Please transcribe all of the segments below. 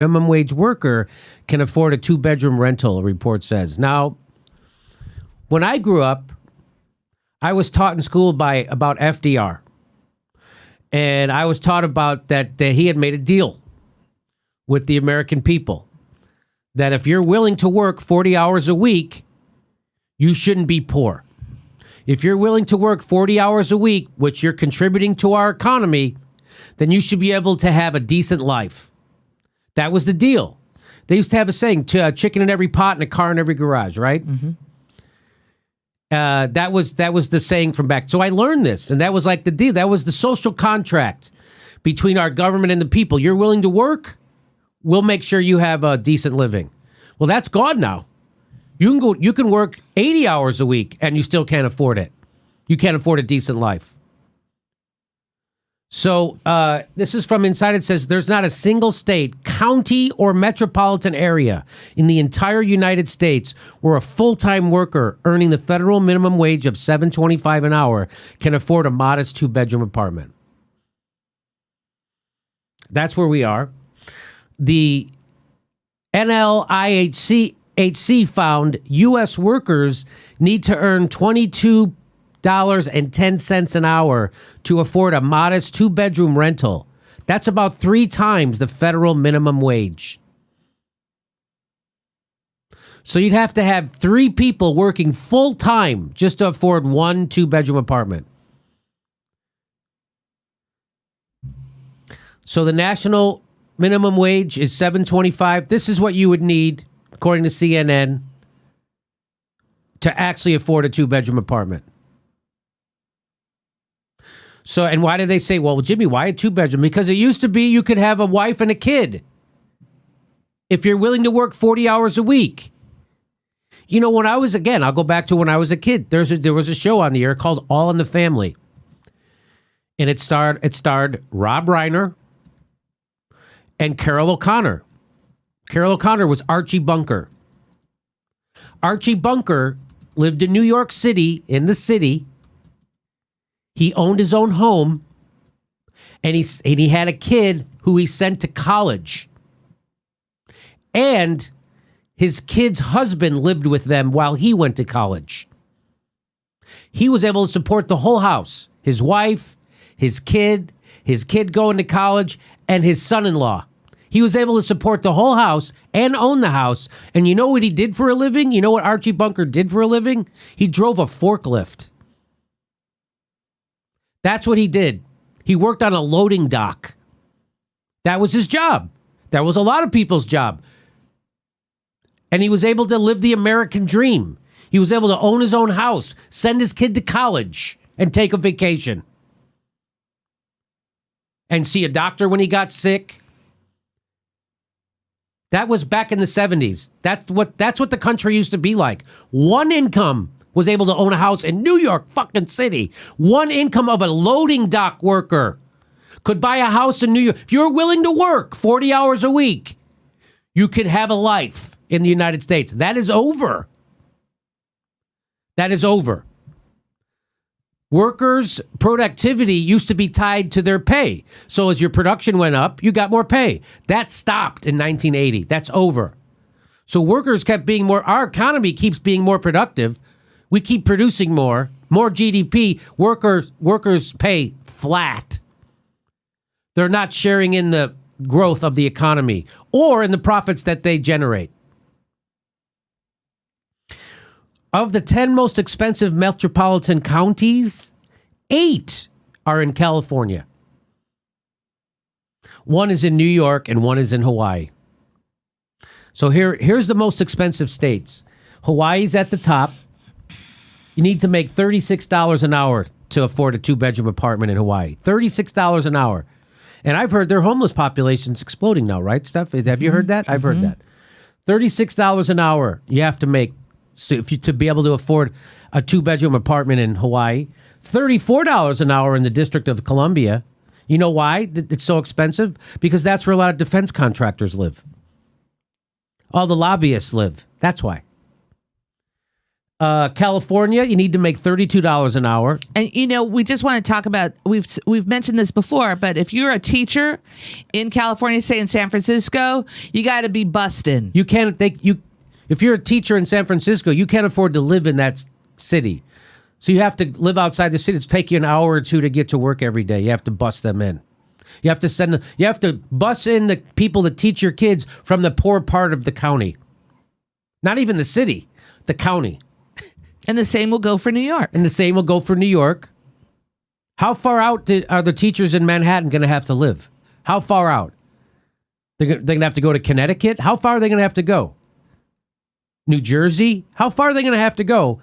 minimum wage worker can afford a 2-bedroom rental, a report says. Now, when I grew up, I was taught in school about FDR. And I was taught about that he had made a deal with the American people that if you're willing to work 40 hours a week, you shouldn't be poor. If you're willing to work 40 hours a week, which you're contributing to our economy, then you should be able to have a decent life. That was the deal. They used to have a saying, chicken in every pot and a car in every garage, right? Mm-hmm. That was the saying from back. So I learned this, and that was like the deal. That was the social contract between our government and the people. You're willing to work, we'll make sure you have a decent living. Well, that's gone now. You can work 80 hours a week, and you still can't afford it. You can't afford a decent life. So this is from Inside. It says there's not a single state, county, or metropolitan area in the entire United States where a full-time worker earning the federal minimum wage of $7.25 an hour can afford a modest 2-bedroom apartment. That's where we are. The NLIHC found U.S. workers need to earn $22.10 an hour to afford a modest 2-bedroom rental. That's about 3 times the federal minimum wage. So you'd have to have 3 people working full time just to afford one 2-bedroom apartment. So the national minimum wage is $7.25. This is what you would need, according to CNN, to actually afford a 2-bedroom apartment. So, and why do they say, well, Jimmy, why a 2-bedroom? Because it used to be you could have a wife and a kid if you're willing to work 40 hours a week. You know, I'll go back to when I was a kid. There was a show on the air called All in the Family. And it starred Rob Reiner and Carol O'Connor. Carol O'Connor was Archie Bunker. Archie Bunker lived in New York City, in the city. He owned his own home, and he had a kid who he sent to college. And his kid's husband lived with them while he went to college. He was able to support the whole house, his wife, his kid going to college, and his son-in-law. He was able to support the whole house and own the house. And you know what he did for a living? You know what Archie Bunker did for a living? He drove a forklift. That's what he did. He worked on a loading dock. That was his job. That was a lot of people's job. And he was able to live the American dream. He was able to own his own house, send his kid to college, and take a vacation. And see a doctor when he got sick. That was back in the 70s. That's what the country used to be like. One income was able to own a house in New York fucking City. One income of a loading dock worker could buy a house in New York. If you're willing to work 40 hours a week, you could have a life in the United States. That is over. That is over. Workers' productivity used to be tied to their pay. So as your production went up, you got more pay. That stopped in 1980. That's over. So workers kept being more, our economy keeps being more productive. We keep producing more GDP. Workers pay flat. They're not sharing in the growth of the economy or in the profits that they generate. Of the 10 most expensive metropolitan counties, 8 are in California. 1 is in New York and 1 is in Hawaii. So here's the most expensive states. Hawaii's at the top. You need to make $36 an hour to afford a 2-bedroom apartment in Hawaii. $36 an hour. And I've heard their homeless population's exploding now, right, Steph? Have you heard that? I've heard that. $36 an hour you have to make to be able to afford a 2-bedroom apartment in Hawaii. $34 an hour in the District of Columbia. You know why it's so expensive? Because that's where a lot of defense contractors live. All the lobbyists live. That's why. California, you need to make $32 an hour. And we just want to talk about we've mentioned this before, but if you're a teacher in California, say in San Francisco, you got to be busting. You can't if you're a teacher in San Francisco, you can't afford to live in that city. So you have to live outside the city. It'll take you an hour or two to get to work every day. You have to bus them in. You have to bus in the people that teach your kids from the poor part of the county. Not even the city, the county. And the same will go for New York. How far out are the teachers in Manhattan going to have to live? How far out? They're going to have to go to Connecticut? How far are they going to have to go? New Jersey? How far are they going to have to go?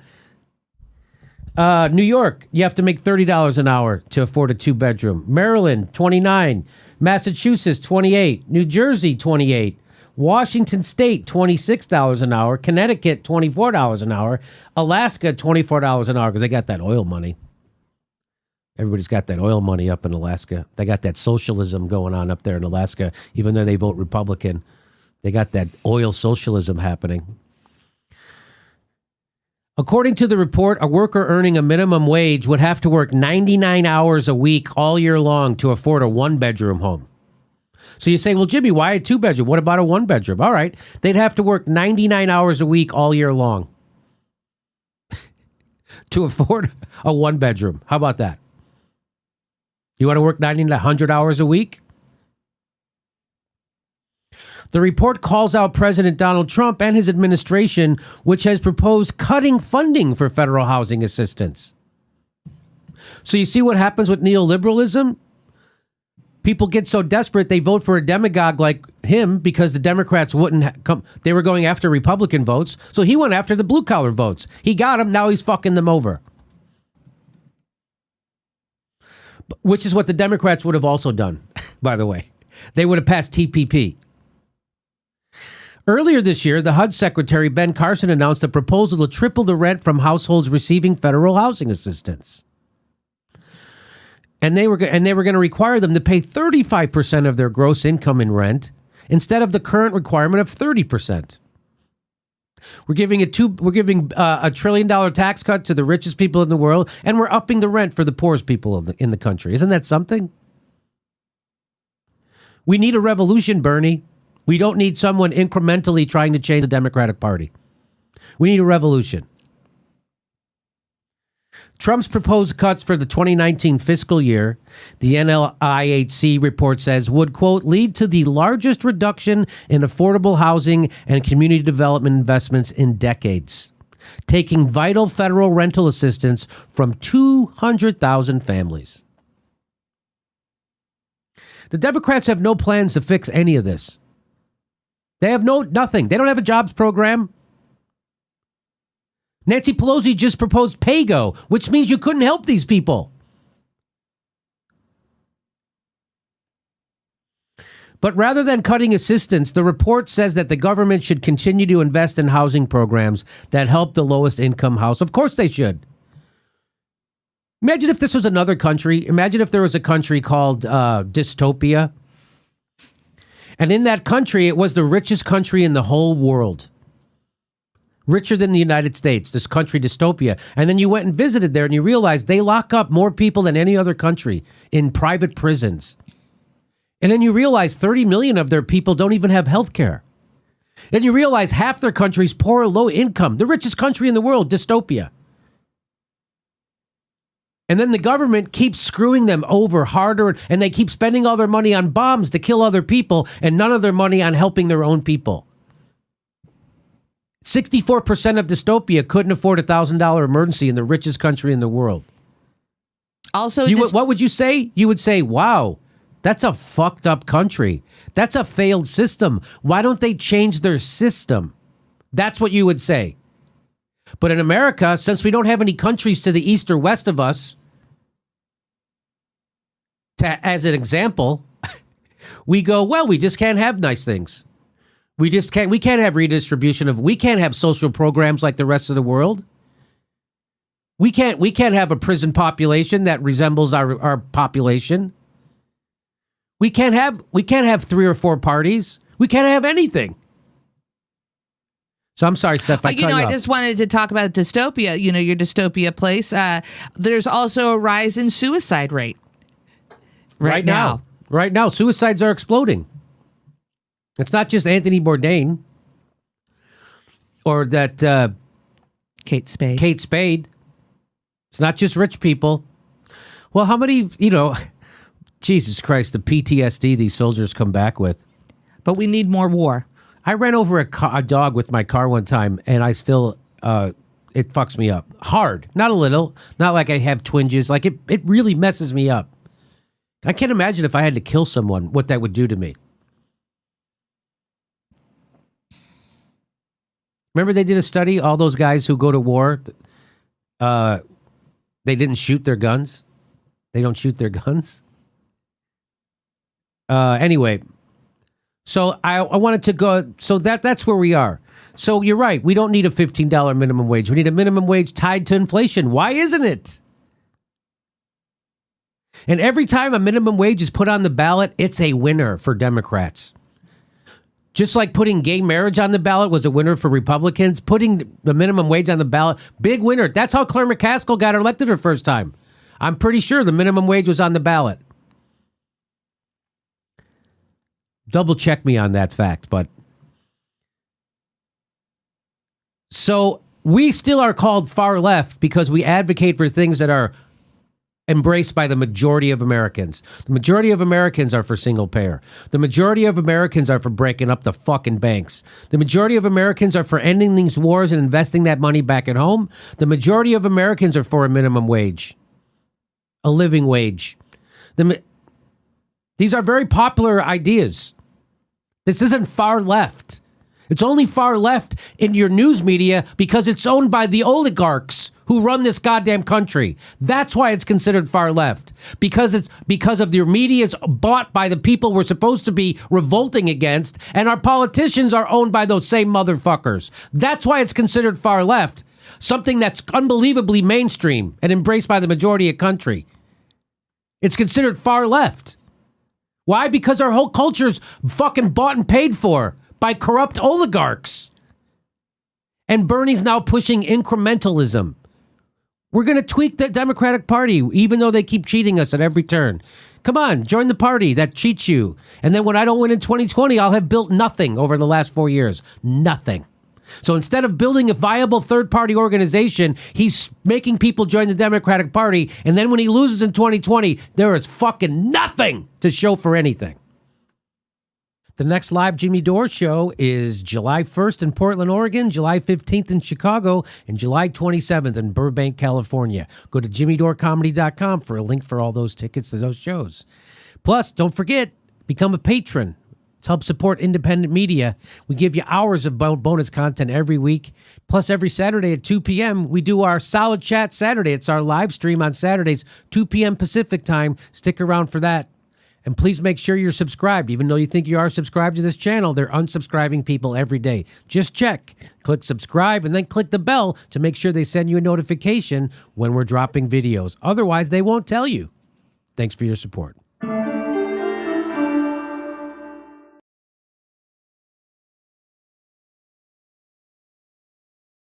New York, you have to make $30 an hour to afford a 2-bedroom. Maryland, $29. Massachusetts, $28. New Jersey, $28. Washington State, $26 an hour. Connecticut, $24 an hour. Alaska, $24 an hour because they got that oil money. Everybody's got that oil money up in Alaska. They got that socialism going on up there in Alaska. Even though they vote Republican, they got that oil socialism happening. According to the report, a worker earning a minimum wage would have to work 99 hours a week all year long to afford a 1-bedroom home. So you say, well, Jimmy, why a 2-bedroom? What about a 1-bedroom? All right. They'd have to work 99 hours a week all year long to afford a 1-bedroom. How about that? You want to work 90 to 100 hours a week? The report calls out President Donald Trump and his administration, which has proposed cutting funding for federal housing assistance. So you see what happens with neoliberalism? People get so desperate, they vote for a demagogue like him because the Democrats wouldn't come. They were going after Republican votes. So he went after the blue collar votes. He got them. Now he's fucking them over. Which is what the Democrats would have also done, by the way. They would have passed TPP. Earlier this year, the HUD Secretary Ben Carson announced a proposal to triple the rent from households receiving federal housing assistance. And they were going to require them to pay 35% of their gross income in rent instead of the current requirement of 30%. We're giving a $1 trillion tax cut to the richest people in the world, and we're upping the rent for the poorest people in the country. Isn't that something? We need a revolution, Bernie. We don't need someone incrementally trying to change the Democratic Party. We need a revolution. Trump's proposed cuts for the 2019 fiscal year, the NLIHC report says, would, quote, lead to the largest reduction in affordable housing and community development investments in decades, taking vital federal rental assistance from 200,000 families. The Democrats have no plans to fix any of this. They have nothing. They don't have a jobs program. Nancy Pelosi just proposed pay-go, which means you couldn't help these people. But rather than cutting assistance, the report says that the government should continue to invest in housing programs that help the lowest income house. Of course they should. Imagine if this was another country. Imagine if there was a country called Dystopia. And in that country, it was the richest country in the whole world. Richer than the United States, this country Dystopia. And then you went and visited there and you realized they lock up more people than any other country in private prisons. And then you realize 30 million of their people don't even have health care. And you realize half their country's poor or low income. The richest country in the world, Dystopia. And then the government keeps screwing them over harder, and they keep spending all their money on bombs to kill other people and none of their money on helping their own people. 64% of Dystopia couldn't afford a $1,000 emergency in the richest country in the world. Also, what would you say? You would say, wow, that's a fucked up country. That's a failed system. Why don't they change their system? That's what you would say. But in America, since we don't have any countries to the east or west of us, as an example, we go, well, we just can't have nice things. We can't have redistribution we can't have social programs like the rest of the world. We can't have a prison population that resembles our population. We can't have 3 or 4 parties. We can't have anything. So I'm sorry, Steph. I just wanted to talk about dystopia. Your dystopia place. There's also a rise in suicide rate right now. Right now, suicides are exploding. It's not just Anthony Bourdain or that Kate Spade. It's not just rich people. Well, how many, Jesus Christ, the PTSD these soldiers come back with. But we need more war. I ran over a dog with my car one time, and I still, it fucks me up. Hard. Not a little. Not like I have twinges. Like, it really messes me up. I can't imagine if I had to kill someone, what that would do to me. Remember they did a study, all those guys who go to war, they didn't shoot their guns? They don't shoot their guns? Anyway, so I wanted to go, so that's where we are. So you're right, we don't need a $15 minimum wage. We need a minimum wage tied to inflation. Why isn't it? And every time a minimum wage is put on the ballot, it's a winner for Democrats. Just like putting gay marriage on the ballot was a winner for Republicans, putting the minimum wage on the ballot, big winner. That's how Claire McCaskill got elected her first time. I'm pretty sure the minimum wage was on the ballot. Double check me on that fact, but. So we still are called far left because we advocate for things that are embraced by the majority of Americans. The majority of Americans are for single payer. The majority of Americans are for breaking up the fucking banks. The majority of Americans are for ending these wars and investing that money back at home. The majority of Americans are for a minimum wage, a living wage. These are very popular ideas. This isn't far left. It's only far left in your news media because it's owned by the oligarchs who run this goddamn country. That's why it's considered far left. Because of their media is bought by the people we're supposed to be revolting against, and our politicians are owned by those same motherfuckers. That's why it's considered far left. Something that's unbelievably mainstream and embraced by the majority of country. It's considered far left. Why? Because our whole culture's fucking bought and paid for by corrupt oligarchs. And Bernie's now pushing incrementalism. We're going to tweak the Democratic Party, even though they keep cheating us at every turn. Come on, join the party that cheats you. And then when I don't win in 2020, I'll have built nothing over the last 4 years. Nothing. So instead of building a viable third-party organization, he's making people join the Democratic Party. And then when he loses in 2020, there is fucking nothing to show for anything. The next live Jimmy Dore show is July 1st in Portland, Oregon, July 15th in Chicago, and July 27th in Burbank, California. Go to jimmydorecomedy.com for a link for all those tickets to those shows. Plus, don't forget, become a patron to help support independent media. We give you hours of bonus content every week. Plus, every Saturday at 2 p.m., we do our Solid Chat Saturday. It's our live stream on Saturdays, 2 p.m. Pacific time. Stick around for that. And please make sure you're subscribed. Even though you think you are subscribed to this channel, they're unsubscribing people every day. Just check. Click subscribe and then click the bell to make sure they send you a notification when we're dropping videos. Otherwise, they won't tell you. Thanks for your support.